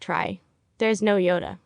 try. There's no Yoda.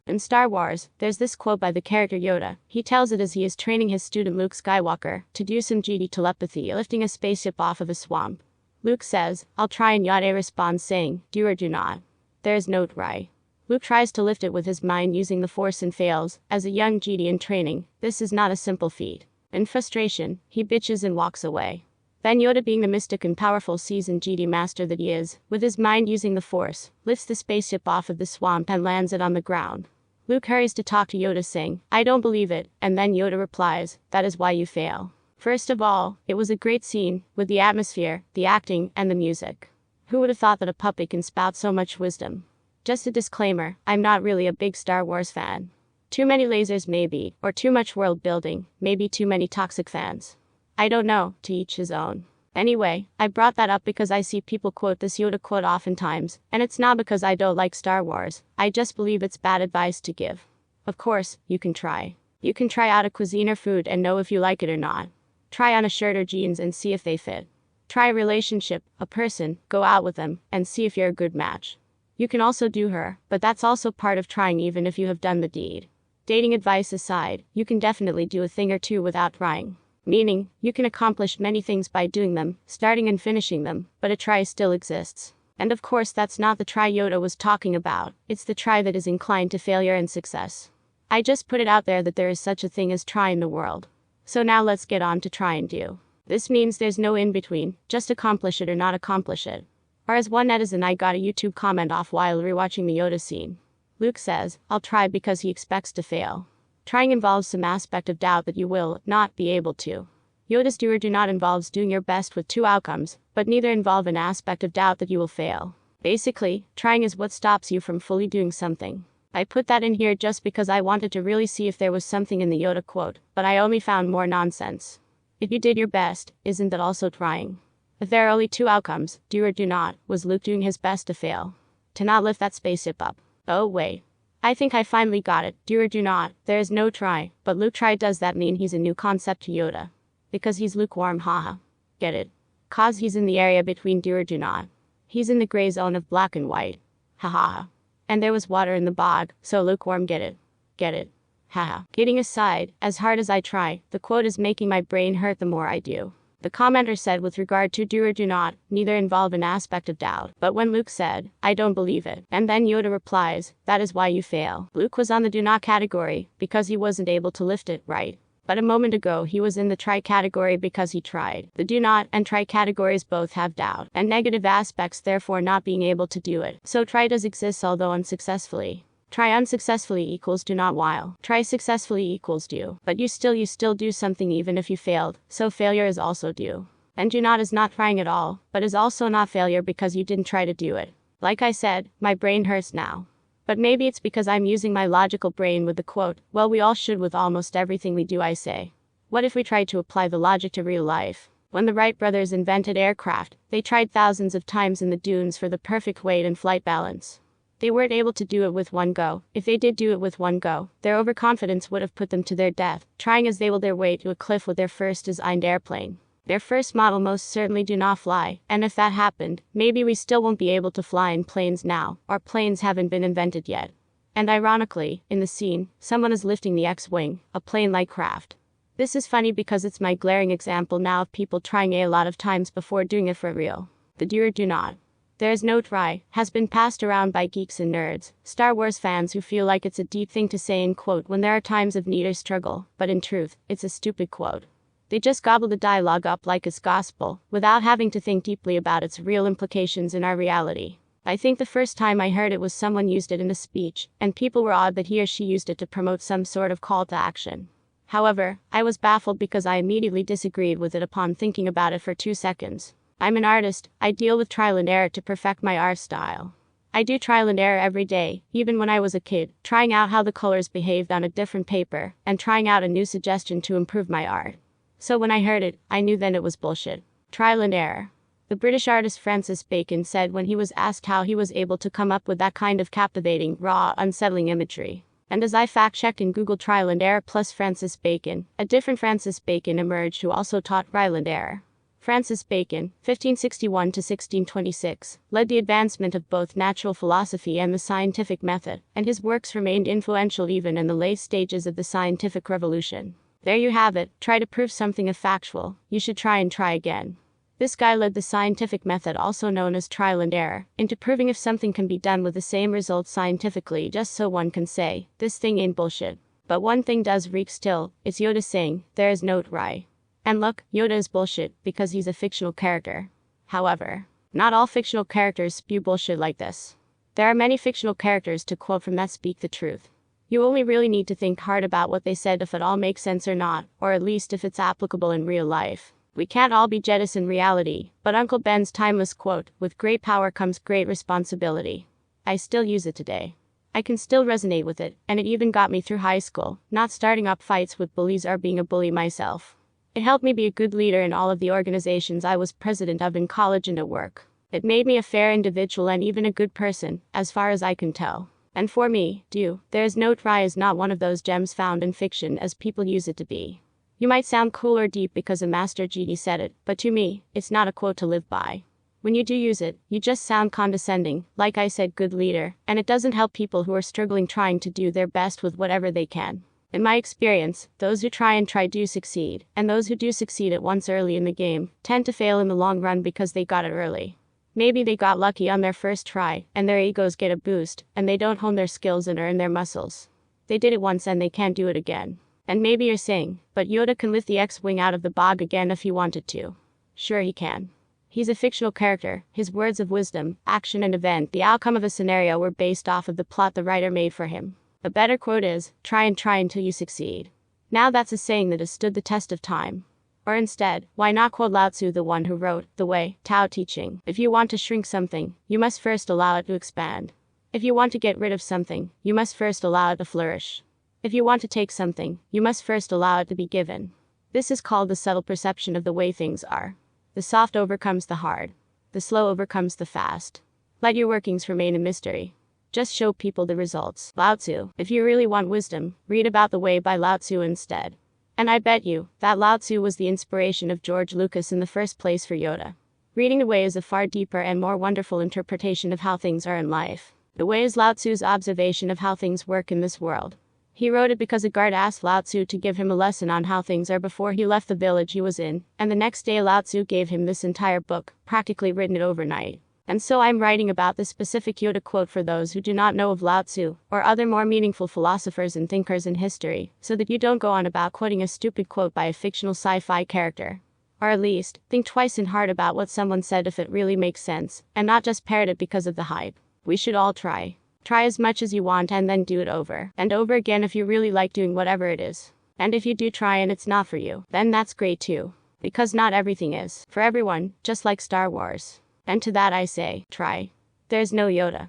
In Star Wars, there's this quote by the character Yoda. He tells it as he is training his student Luke Skywalker to do some GD telepathy, lifting a spaceship off of a swamp. Luke says, "I'll try," and Yoda responds saying, "Do or do not." There is no try. Luke tries to lift it with his mind using the Force and fails. As a young GD in training, this is not a simple feat. In frustration, he bitches and walks away. Then Yoda, being the mystic and powerful seasoned GD master that he is, with his mind using the Force, lifts the spaceship off of the swamp and lands it on the ground. Luke hurries to talk to Yoda saying, "I don't believe it," and then Yoda replies, "That is why you fail." First of all, it was a great scene, with the atmosphere, the acting, and the music. Who would have thought that a puppet can spout so much wisdom? Just a disclaimer, I'm not really a big Star Wars fan. Too many lasers maybe, or too much world building, maybe too many toxic fans. I don't know, to each his own. Anyway, I brought that up because I see people quote this Yoda quote oftentimes, and it's not because I don't like Star Wars, I just believe it's bad advice to give. Of course, you can try. You can try out a cuisine or food and know if you like it or not. Try on a shirt or jeans and see if they fit. Try a relationship, a person, go out with them, and see if you're a good match. You can also do her, but that's also part of trying even if you have done the deed. Dating advice aside, you can definitely do a thing or two without trying. Meaning, you can accomplish many things by doing them, starting and finishing them, but a try still exists. And of course that's not the try Yoda was talking about, it's the try that is inclined to failure and success. I just put it out there that there is such a thing as try in the world. So now let's get on to try and do. This means there's no in between, just accomplish it or not accomplish it. Or as one netizen I got a YouTube comment off while rewatching the Yoda scene. Luke says, "I'll try," because he expects to fail. Trying involves some aspect of doubt that you will not be able to. Yoda's do or do not involves doing your best with two outcomes, but neither involve an aspect of doubt that you will fail. Basically, trying is what stops you from fully doing something. I put that in here just because I wanted to really see if there was something in the Yoda quote, but I only found more nonsense. If you did your best, isn't that also trying? If there are only two outcomes, do or do not, was Luke doing his best to fail? To not lift that spaceship up? Oh wait. I think I finally got it, do or do not, there is no try, but Luke tried. Does that mean he's a new concept to Yoda? Because he's lukewarm, haha. Get it? Cause he's in the area between do or do not. He's in the gray zone of black and white. Haha. And there was water in the bog, so lukewarm, get it? Get it? Haha. Kidding aside, as hard as I try, the quote is making my brain hurt the more I do. The commenter said with regard to do or do not, neither involve an aspect of doubt, but when Luke said, "I don't believe it," and then Yoda replies, "That is why you fail." Luke was on the do not category, because he wasn't able to lift it, right? But a moment ago he was in the try category because he tried. The do not and try categories both have doubt and negative aspects, therefore not being able to do it. So try does exist, although unsuccessfully. Try unsuccessfully equals do not, while try successfully equals do. But you still do something even if you failed, so failure is also do. And do not is not trying at all, but is also not failure because you didn't try to do it. Like I said, my brain hurts now. But maybe it's because I'm using my logical brain with the quote, well, we all should with almost everything we do, I say. What if we tried to apply the logic to real life? When the Wright brothers invented aircraft, they tried thousands of times in the dunes for the perfect weight and flight balance. They weren't able to do it with one go. If they did do it with one go, their overconfidence would have put them to their death, trying as they will their way to a cliff with their first designed airplane. Their first model most certainly do not fly, and if that happened, maybe we still won't be able to fly in planes now, or planes haven't been invented yet. And ironically, in the scene, someone is lifting the X-Wing, a plane-like craft. This is funny because it's my glaring example now of people trying a lot of times before doing it for real. The do or do not. There is no try, has been passed around by geeks and nerds, Star Wars fans who feel like it's a deep thing to say in quote when there are times of need or struggle, but in truth, it's a stupid quote. They just gobble the dialogue up like it's gospel, without having to think deeply about its real implications in our reality. I think the first time I heard it was someone used it in a speech, and people were awed that he or she used it to promote some sort of call to action. However, I was baffled because I immediately disagreed with it upon thinking about it for 2 seconds. I'm an artist, I deal with trial and error to perfect my art style. I do trial and error every day, even when I was a kid, trying out how the colors behaved on a different paper, and trying out a new suggestion to improve my art. So when I heard it, I knew then it was bullshit. Trial and error. The British artist Francis Bacon said when he was asked how he was able to come up with that kind of captivating, raw, unsettling imagery. And as I fact-checked in Google trial and error plus Francis Bacon, a different Francis Bacon emerged who also taught trial and error. Francis Bacon, 1561 to 1626, led the advancement of both natural philosophy and the scientific method, and his works remained influential even in the late stages of the scientific revolution. There you have it. Try to prove something is factual, you should try and try again. This guy led the scientific method, also known as trial and error, into proving if something can be done with the same results scientifically, just so one can say, this thing ain't bullshit. But one thing does reek still, it's Yoda saying, there is no lie. And look, Yoda is bullshit, because he's a fictional character. However, not all fictional characters spew bullshit like this. There are many fictional characters to quote from that speak the truth. You only really need to think hard about what they said if it all makes sense or not, or at least if it's applicable in real life. We can't all be Jedis in reality, but Uncle Ben's timeless quote, with great power comes great responsibility. I still use it today. I can still resonate with it, and it even got me through high school, not starting up fights with bullies or being a bully myself. It helped me be a good leader in all of the organizations I was president of in college and at work. It made me a fair individual and even a good person, as far as I can tell. And for me, there is no lie is not one of those gems found in fiction as people use it to be. You might sound cool or deep because a Master GD said it, but to me, it's not a quote to live by. When you do use it, you just sound condescending, like I said, good leader, and it doesn't help people who are struggling trying to do their best with whatever they can. In my experience, those who try do succeed, and those who do succeed at once early in the game tend to fail in the long run because they got it early. Maybe they got lucky on their first try, and their egos get a boost, and they don't hone their skills and earn their muscles. They did it once and they can't do it again. And maybe you're saying, but Yoda can lift the X-Wing out of the bog again if he wanted to. Sure he can. He's a fictional character, his words of wisdom, action and event, the outcome of a scenario were based off of the plot the writer made for him. A better quote is, try until you succeed. Now that's a saying that has stood the test of time. Or instead, why not quote Lao Tzu, the one who wrote, the Way, Tao teaching, if you want to shrink something, you must first allow it to expand. If you want to get rid of something, you must first allow it to flourish. If you want to take something, you must first allow it to be given. This is called the subtle perception of the way things are. The soft overcomes the hard. The slow overcomes the fast. Let your workings remain a mystery. Just show people the results. Lao Tzu. If you really want wisdom, read about The Way by Lao Tzu instead. And I bet you that Lao Tzu was the inspiration of George Lucas in the first place for Yoda. Reading The Way is a far deeper and more wonderful interpretation of how things are in life. The Way is Lao Tzu's observation of how things work in this world. He wrote it because a guard asked Lao Tzu to give him a lesson on how things are before he left the village he was in, and the next day Lao Tzu gave him this entire book, practically written it overnight. And so I'm writing about this specific Yoda quote for those who do not know of Lao Tzu, or other more meaningful philosophers and thinkers in history, so that you don't go on about quoting a stupid quote by a fictional sci-fi character. Or at least, think twice and hard about what someone said if it really makes sense, and not just parrot it because of the hype. We should all try. Try as much as you want and then do it over and over again if you really like doing whatever it is. And if you do try and it's not for you, then that's great too. Because not everything is for everyone, just like Star Wars. And to that I say, try. There's no Yoda.